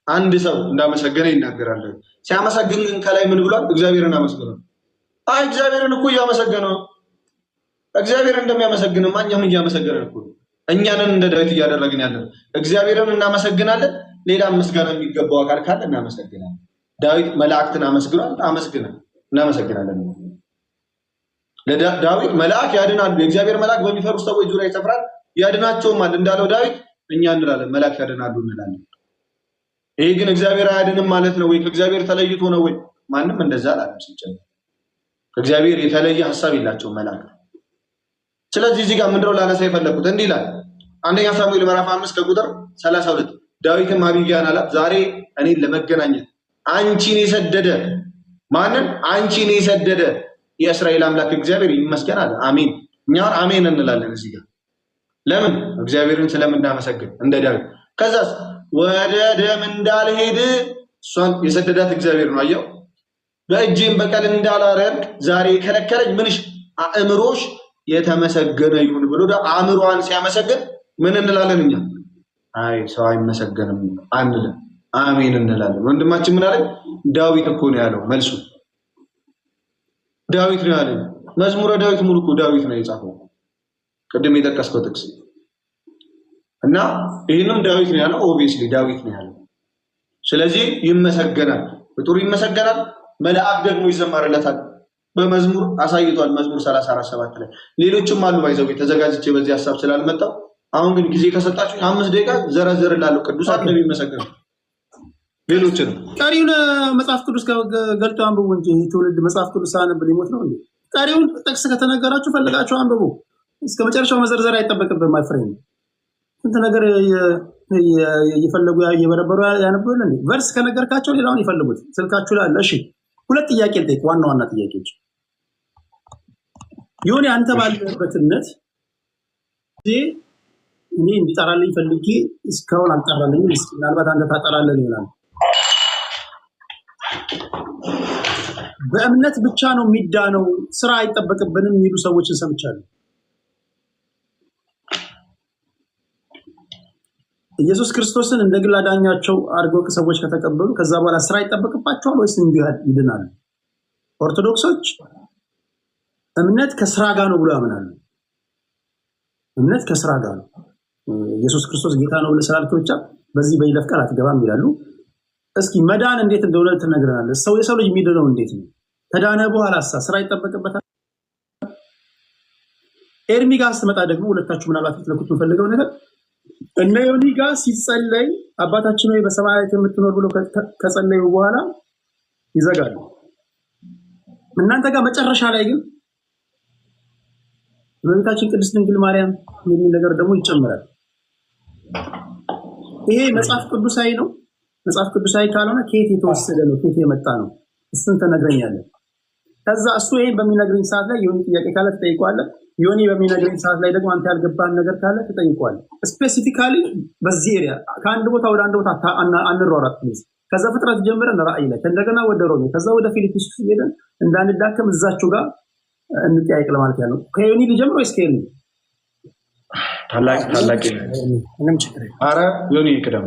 አንድ ሰው እንዳመሰገነ ይናገራል። ሲያመሰግን ግን ከላይ ምን ብሏል? እግዚአብሔርን አመስግነው። እግዚአብሔርን እኮ እያመሰገነው እግዚአብሔርን እንደሚያመሰግን ማንኛውም እያመሰገነን እኮ እኛንን እንደ ዳዊት እያደረግን ያለን። እግዚአብሔርን እናመሰግናለን። ሌላ ምስጋና የሚገባው አካል ካለ እናመሰግናለን። ዳዊት መላእክትን አመስግኗል። እናመሰግናለን። ዳዊት መልአክ ያድናሉ፣ የእግዚአብሔር መልአክ በሚፈሩ ሰዎች ዙሪያ ይሰፍራል ያድናቸውማል እንዳለው ዳዊት እኛ እንላለን መልአክ ያድናሉ እንላለን። ይሄ ግን እግዚአብሔር አያድንም ማለት ነው ወይ? ከእግዚአብሔር ተለይቶ ነው ወይ? ማንም እንደዛ አላለም። ሲጨምር ከእግዚአብሔር የተለየ ሐሳብ የላቸውም መላእክት። ስለዚህ እዚህ ጋር ምንድነው ላነሳ የፈለኩት? እንዲህ ይላል አንደኛ ሳሙኤል ምዕራፍ 5 ከቁጥር 32 ዳዊትም አቢግያን አላት፣ ዛሬ እኔን ለመገናኘት አንቺን የሰደደ ማንን? አንቺን የሰደደ የእስራኤል አምላክ እግዚአብሔር ይመስገን አለ። አሜን። እኛ አሜን እንላለን እዚህ ጋር ለምን? እግዚአብሔርን ስለምናመሰግን እንደ ዳዊት። ከዛስ ወደ ደም እንዳልሄድ እሷን የሰደዳት እግዚአብሔር ነው። አየው፣ በእጄም በቀል እንዳላረግ ዛሬ የከለከለኝ ምንሽ አእምሮሽ የተመሰገነ ይሁን ብሎ አእምሮዋን ሲያመሰግን ምን እንላለን እኛ? አይ ሰው አይመሰገንም አንልም፣ አሜን እንላለን። ወንድማችን ምን አለ? ዳዊት እኮ ነው ያለው። መልሱ ዳዊት ነው ያለው። መዝሙረ ዳዊት ሙሉ እኮ ዳዊት ነው የጻፈው፣ ቅድም የጠቀስከው ጥቅስ እና ይህንም ዳዊት ነው ያለው። ኦብቪየስሊ ዳዊት ነው ያለው። ስለዚህ ይመሰገናል፣ ፍጡር ይመሰገናል፣ መልአክ ደግሞ ይዘመርለታል። በመዝሙር አሳይቷል። መዝሙር 34:7 ላይ ሌሎችም አሉ። ባይዘው ተዘጋጅቼ በዚህ ሐሳብ ስላልመጣው አሁን ግን ጊዜ ከሰጣችሁ 5 ደቂቃ ዘረዘርላለሁ። ቅዱሳን እንደሚመሰገኑ ሌሎችን ቀሪውን መጽሐፍ ቅዱስ ገልጦ አንብቡ እንጂ ትውልድ መጽሐፍ ቅዱስ ሳነብ ሊሞት ነው እንዴ? ቀሪውን ጥቅስ ከተነገራችሁ ፈልጋችሁ አንብቡ። እስከ መጨረሻው መዘርዘር አይጠበቅብን። ማይ ፍሬንድ እንት ነገር እየፈለጉ እየበረበሩ ያነብቡልን እንዴ? ቨርስ ከነገርካቸው ሌላውን ይፈልጉት ስልካችሁ ላይ አለ። እሺ ሁለት ጥያቄ ልጠይቅ፣ ዋና ዋና ጥያቄዎች። ይሁን አንተ ባለበትነት እኔ እንዲጠራልኝ ፈልጌ እስካሁን አልጠራልኝም። ምናልባት አንተ ታጠራለህ ይሆናል። በእምነት ብቻ ነው የሚዳነው፣ ስራ አይጠበቅብንም የሚሉ ሰዎችን ሰምቻለሁ። ኢየሱስ ክርስቶስን እንደ ግል አዳኛቸው አድርገው ሰዎች ከተቀበሉ ከዛ በኋላ ስራ ይጠበቅባቸዋል ወይስ እንዲሁ ይድናሉ? ኦርቶዶክሶች እምነት ከስራ ጋር ነው ብሎ ያምናሉ። እምነት ከስራ ጋር ነው። ኢየሱስ ክርስቶስ ጌታ ነው ብለህ ስላልክ ብቻ በዚህ በይለፍ ቃል አትገባም ይላሉ። እስኪ መዳን እንዴት እንደሆነ ትነግረናለህ? የሰው ልጅ የሚድነው እንዴት ነው? ከዳነ በኋላ ስራ ይጠበቅበታል? ኤርሚ ጋር ስትመጣ ደግሞ ሁለታችሁ ምናልባት ልትለኩት የምፈልገው ነገር እነ ዮኒ ጋር ሲጸለይ አባታችን ሆይ በሰማያት የምትኖር ብሎ ከጸለዩ በኋላ ይዘጋሉ። እናንተ ጋር መጨረሻ ላይ ግን እመቤታችን ቅድስት ድንግል ማርያም የሚል ነገር ደግሞ ይጨምራል። ይሄ መጽሐፍ ቅዱሳዊ ነው? መጽሐፍ ቅዱሳዊ ካልሆነ ከየት የተወሰደ ነው? ከየት የመጣ ነው? እሱን ተነግረኛለን። ከዛ እሱ ይሄን በሚነግረኝ ሰዓት ላይ ዮኒ ጥያቄ ካለ ትጠይቀዋለህ። ዮኒ በሚነግረኝ ሰዓት ላይ ደግሞ አንተ ያልገባህን ነገር ካለ ትጠይቀዋለህ። ስፔሲፊካሊ በዚህ ኤሪያ ከአንድ ቦታ ወደ አንድ ቦታ አንሯሯጥ ፕሊዝ። ከዛ ፍጥረት ጀምረን ራእይ ላይ እንደገና ወደ ሮሜ ከዛ ወደ ፊልጵስዩስ ሄደን እንዳንዳከም እዛችሁ ጋር እንጠያይቅ ለማለት ያለው። ከዮኒ ልጀምር ወይስ ከዮኒ? ታላቅ ምንም ችግር የለም። ኧረ ዮኒ ቅደም።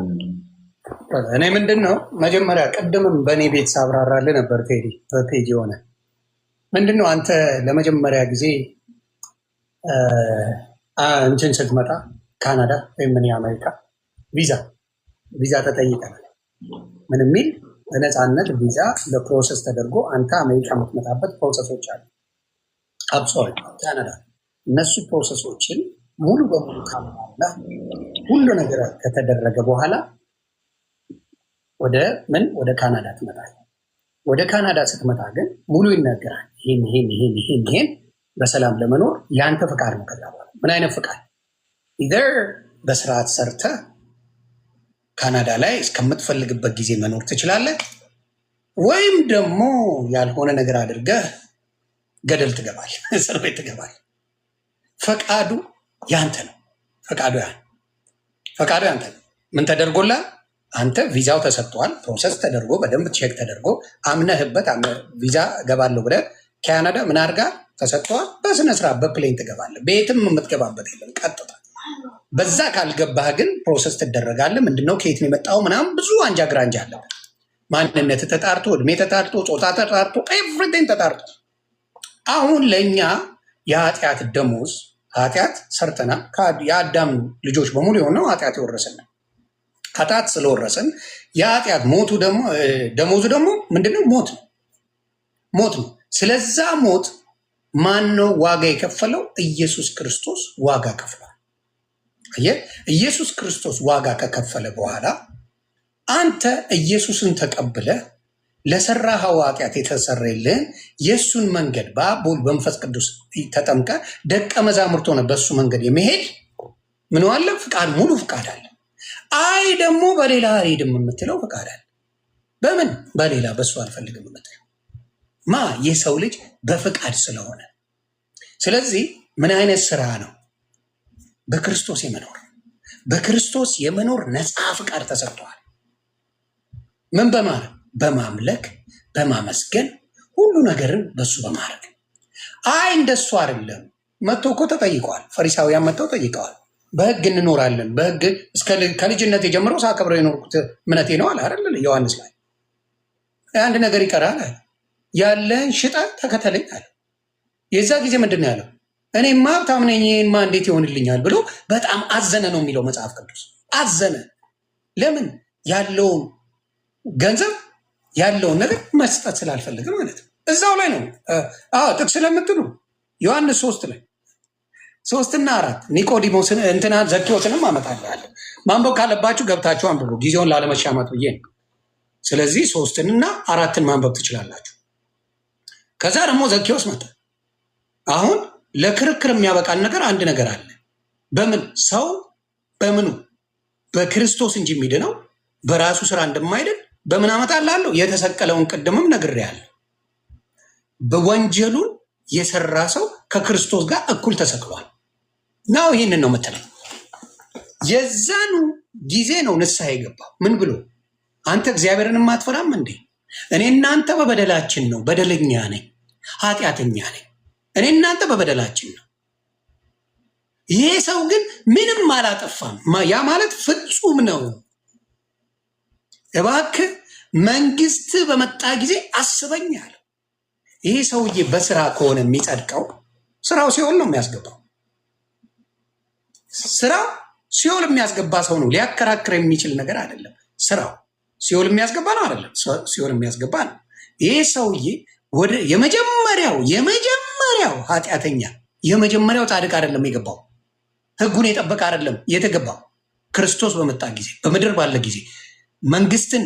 እኔ ምንድን ነው መጀመሪያ ቅድምም በእኔ ቤት ሳብራራልህ ነበር ቴዲ በፔጅ የሆነ ምንድን ነው አንተ ለመጀመሪያ ጊዜ እንትን ስትመጣ ካናዳ ወይም ምን አሜሪካ ቪዛ ተጠይቀናል። ምን የሚል በነፃነት ቪዛ ለፕሮሰስ ተደርጎ አንተ አሜሪካ የምትመጣበት ፕሮሰሶች አሉ። አብሶሪ ካናዳ እነሱ ፕሮሰሶችን ሙሉ በሙሉ ካሟላ ሁሉ ነገር ከተደረገ በኋላ ወደ ካናዳ ትመጣለህ። ወደ ካናዳ ስትመጣ ግን ሙሉ ይነገራል። ይሄን በሰላም ለመኖር ያንተ ፍቃድ ነው። ከዛ በኋላ ምን አይነት ፍቃድ? ኢዘር በስርዓት ሰርተህ ካናዳ ላይ እስከምትፈልግበት ጊዜ መኖር ትችላለህ፣ ወይም ደግሞ ያልሆነ ነገር አድርገህ ገደል ትገባለህ፣ እስር ቤት ትገባለህ። ፈቃዱ ያንተ ነው። ፈቃዱ ያንተ ነው። ምን ተደርጎላል? አንተ ቪዛው ተሰጥቷል። ፕሮሰስ ተደርጎ በደንብ ቼክ ተደርጎ አምነህበት ቪዛ እገባለሁ ብለህ ካናዳ ምን አድርጋ ተሰጥቷል። በስነስርዓት በፕሌን ትገባለህ። ቤትም የምትገባበት የለም፣ ቀጥታ። በዛ ካልገባህ ግን ፕሮሰስ ትደረጋለህ። ምንድነው ከየት ነው የመጣው ምናምን ብዙ አንጃ ግራንጃ አለበት። ማንነት ተጣርቶ፣ እድሜ ተጣርቶ፣ ጾታ ተጣርቶ፣ ኤቭሪቲንግ ተጣርቶ አሁን ለእኛ የኃጢአት ደሞዝ ኃጢአት ሰርተናል። የአዳም ልጆች በሙሉ የሆነው ኃጢአት የወረሰን ኃጢአት ስለወረሰን የኃጢአት ሞቱ ደግሞ ደሞዙ ደግሞ ምንድነው? ሞት ነው። ስለዛ ሞት ማን ነው ዋጋ የከፈለው? ኢየሱስ ክርስቶስ ዋጋ ከፍሏል። ኢየሱስ ክርስቶስ ዋጋ ከከፈለ በኋላ አንተ ኢየሱስን ተቀብለ ለሰራኸው ኃጢአት የተሰረየልህን የእሱን መንገድ በአብ በወልድ በመንፈስ ቅዱስ ተጠምቀ ደቀ መዛሙርት ሆነ በእሱ መንገድ የመሄድ ምን አለ? ፍቃድ፣ ሙሉ ፍቃድ አለ። አይ ደግሞ በሌላ አልሄድም የምትለው ፍቃድ አለ። በምን በሌላ በእሱ አልፈልግም የምትለው የሰው ልጅ በፍቃድ ስለሆነ። ስለዚህ ምን አይነት ስራ ነው? በክርስቶስ የመኖር ነፃ ፍቃድ ተሰጥቷል። ምን በማድረግ? በማምለክ በማመስገን ሁሉ ነገርን በሱ በማድረግ። አይ እንደሱ አይደለም። መጥቶ እኮ ተጠይቀዋል። ፈሪሳውያን መጥተው ጠይቀዋል። በህግ እንኖራለን፣ በህግ ከልጅነት የጀምረው ሳከብረው የኖርኩት እምነቴ ነው አለ አይደል? ዮሐንስ ላይ አንድ ነገር ይቀራል አለ፣ ያለን ሽጠ ተከተለኝ አለ። የዛ ጊዜ ምንድን ነው ያለው? እኔማ ሀብታም ነኝ፣ ይሄንማ እንዴት ይሆንልኛል ብሎ በጣም አዘነ ነው የሚለው መጽሐፍ ቅዱስ። አዘነ። ለምን? ያለውን ገንዘብ ያለውን ነገር መስጠት ስላልፈለገ ማለት ነው። እዛው ላይ ነው ጥቅስ ስለምትሉ ዮሐንስ 3 ላይ 3 እና 4 ኒቆዲሞስን እንትና ዘኪዎስንም አመጣልሃለሁ። ማንበብ ካለባችሁ ገብታችሁ አንብቡ፣ ጊዜውን ላለመሻማት ብዬ ነው። ስለዚህ 3 እና 4 ማንበብ ትችላላችሁ። ከዛ ደግሞ ዘኪዎስ መጣ። አሁን ለክርክር የሚያበቃን ነገር አንድ ነገር አለ። በምን ሰው በምኑ በክርስቶስ እንጂ የሚድነው በራሱ ስራ እንደማይድን በምን አመጣልሃለሁ? የተሰቀለውን ቅድምም ነግሬሃለሁ። በወንጀሉን የሰራ ሰው ከክርስቶስ ጋር እኩል ተሰቅሏል ነው። ይህንን ነው የምትለው። የዛኑ ጊዜ ነው ንስሐ የገባው። ምን ብሎ? አንተ እግዚአብሔርን አትፈራም እንዴ? እኔ እናንተ በበደላችን ነው፣ በደለኛ ነኝ፣ ኃጢአተኛ ነኝ። እኔ እናንተ በበደላችን ነው። ይሄ ሰው ግን ምንም አላጠፋም። ያ ማለት ፍጹም ነው። እባክህ መንግስት በመጣ ጊዜ አስበኛል። ይሄ ሰውዬ በስራ ከሆነ የሚጸድቀው ስራው ሲኦል ነው የሚያስገባው። ስራው ሲኦል የሚያስገባ ሰው ነው። ሊያከራክር የሚችል ነገር አይደለም። ስራው ሲኦል የሚያስገባ ነው አይደለም? ሲኦል የሚያስገባ ነው። ይሄ ሰውዬ ወደ የመጀመሪያው ኃጢአተኛ የመጀመሪያው ጻድቅ አይደለም የገባው። ህጉን የጠበቀ አይደለም የተገባው። ክርስቶስ በመጣ ጊዜ በምድር ባለ ጊዜ መንግስትን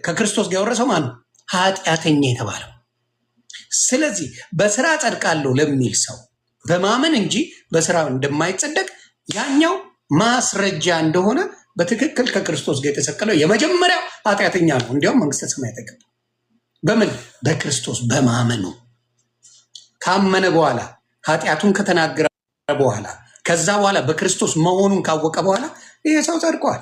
ከክርስቶስ ጋር የወረሰው ማን ነው? ኃጢአተኛ የተባለው። ስለዚህ በስራ ጸድቃለሁ ለሚል ሰው በማመን እንጂ በስራ እንደማይጸደቅ ያኛው ማስረጃ እንደሆነ በትክክል ከክርስቶስ ጋር የተሰቀለው የመጀመሪያው ኃጢአተኛ ነው። እንዲያውም መንግስተ ሰማያት የተገባ በምን? በክርስቶስ በማመኑ። ካመነ በኋላ ኃጢአቱን ከተናገረ በኋላ ከዛ በኋላ በክርስቶስ መሆኑን ካወቀ በኋላ ይሄ ሰው ጸድቋል።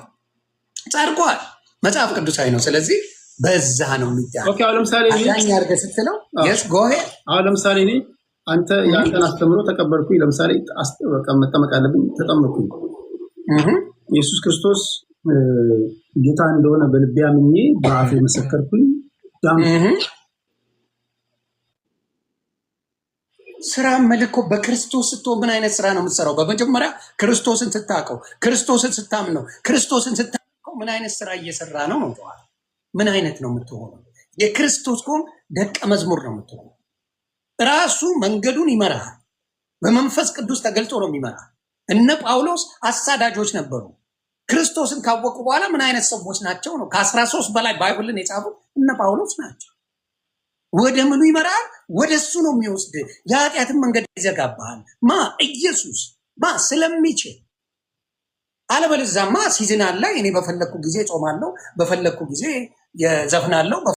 መጽሐፍ ቅዱሳዊ ነው። ስለዚህ በዛ ነው የሚዳኝ። ለምሳሌ አድርገህ ስትለው አሁን ለምሳሌ እኔ አንተ የአንተን አስተምሮ ተቀበልኩኝ። ለምሳሌ መጠመቅ አለብኝ፣ ተጠመቅኩኝ። ኢየሱስ ክርስቶስ ጌታ እንደሆነ በልቤ አምኜ በአፌ መሰከርኩኝ። ስራ መልኮ በክርስቶስ ስትሆን ምን አይነት ስራ ነው የምትሰራው? በመጀመሪያ ክርስቶስን ስታውቀው፣ ክርስቶስን ስታምነው፣ ክርስቶስን ስታውቀው ምን አይነት ስራ እየሰራ ነው ነው? ምን አይነት ነው የምትሆነው? የክርስቶስ ከሆን ደቀ መዝሙር ነው የምትሆነው። ራሱ መንገዱን ይመራል። በመንፈስ ቅዱስ ተገልጦ ነው የሚመራ። እነ ጳውሎስ አሳዳጆች ነበሩ። ክርስቶስን ካወቁ በኋላ ምን አይነት ሰዎች ናቸው ነው? ከ13 በላይ ባይብልን የጻፉ እነ ጳውሎስ ናቸው። ወደ ምኑ ይመራል? ወደ እሱ ነው የሚወስድ። የኃጢአትን መንገድ ይዘጋብሃል። ኢየሱስ ስለሚችል። አለበለዚያማ ሲዝን አለ። እኔ በፈለግኩ ጊዜ ጾማለሁ፣ በፈለግኩ ጊዜ ዘፍናለሁ።